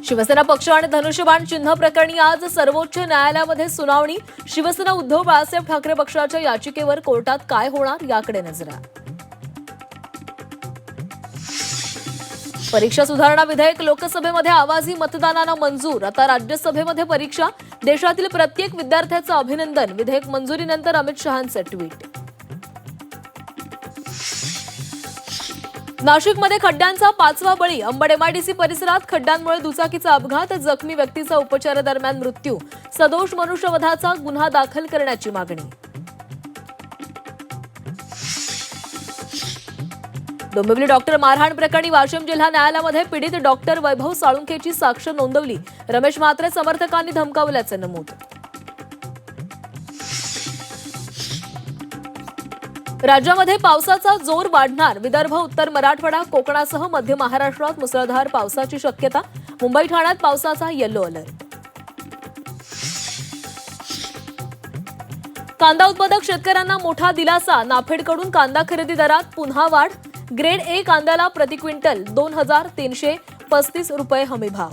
शिवसेना पक्ष आणि धनुष्यबाण चिन्ह प्रकरणी आज सर्वोच्च न्यायालयामध्ये सुनावणी। शिवसेना उद्धव बाळासाहेब ठाकरे पक्षाच्या याचिकेवर कोर्टात काय होणार याकडे नजर आहे। परीक्षा सुधारणा विधेयक लोकसभेमध्ये आवाजी मतदानानं मंजूर। आता राज्यसभेमध्ये परीक्षा। देशातील प्रत्येक विद्यार्थ्याचं अभिनंदन। विधेयक मंजुरीनंतर अमित शहांचं ट्विट। नाशिकमध्ये खड्ड्यांचा 5वा बळी। अंबड एमआयडीसी परिसरात खड्ड्यांमुळे दुचाकीचा अपघात। जखमी व्यक्तीचा उपचारादरम्यान मृत्यू। सदोष मनुष्यवधाचा गुन्हा दाखल करण्याची मागणी। डोंबिवली डॉक्टर मारहाण प्रकरणी वाशिम जिल्हा न्यायालयामध्ये पीडित डॉक्टर वैभव साळुंखेची साक्ष नोंदवली। रमेश म्हात्रे समर्थकांनी धमकावल्याचं नमूद। राज्यामध्ये पावसाचा जोर वाढणार। विदर्भ, उत्तर मराठवाडा, कोकणासह मध्य महाराष्ट्रात मुसळधार पावसाची शक्यता। मुंबई, ठाण्यात पावसाचा येलो अलर्ट। कांदा उत्पादक शेतकऱ्यांना मोठा दिलासा। नाफेडकडून कांदा खरेदी दरात पुन्हा वाढ। ग्रेड ए कांद्याला प्रति क्विंटल 2335 रुपये हमी भाव।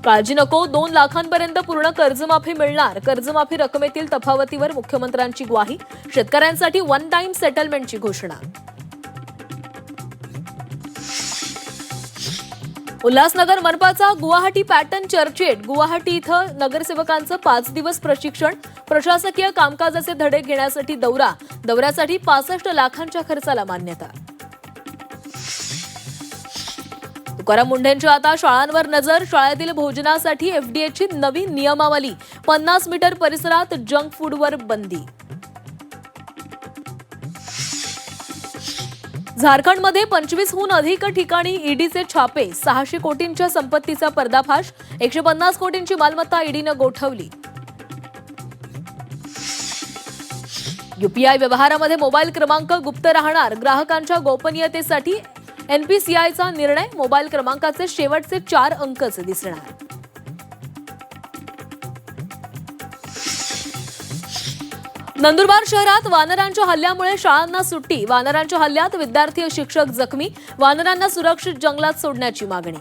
काळजी नको, 2 लाखांपर्यंत पूर्ण कर्जमाफी मिळणार। कर्जमाफी रकमेतील तफावतीवर मुख्यमंत्र्यांची ग्वाही। शेतकऱ्यांसाठी वन टाइम सेटलमेंटची घोषणा। उल्हासनगर मनपाचा गुवाहाटी पॅटर्न चर्चेत। गुवाहाटी इथं नगरसेवकांचं 5 दिवस प्रशिक्षण। प्रशासकीय कामकाजाचे धडे घेण्यासाठी दौऱ्यासाठी 65 लाखांच्या खर्चाला मान्यता। तुकाराम मुंढेंच्या आता शाळांवर नजर। शाळेतील भोजनासाठी एफडीएची नवी नियमावली। 50 मीटर परिसरात जंक फूडवर बंदी। झारखंडमध्ये 25हून अधिक ठिकाणी ईडीचे छापे। 600 कोटींच्या संपत्तीचा पर्दाफाश। 150 कोटींची मालमत्ता ईडीनं गोठवली। यूपीआय व्यवहारामध्ये मोबाईल क्रमांक गुप्त राहणार। ग्राहकांच्या गोपनीयतेसाठी एनपीसीआयचा निर्णय। मोबाईल क्रमांकाचे शेवटचे 4 अंकच दिसणार। नंदुरबार शहरात वानरांच्या हल्ल्यामुळे शाळांना सुट्टी। वानरांच्या हल्ल्यात विद्यार्थी शिक्षक जखमी। वानरांना सुरक्षित जंगलात सोडण्याची मागणी।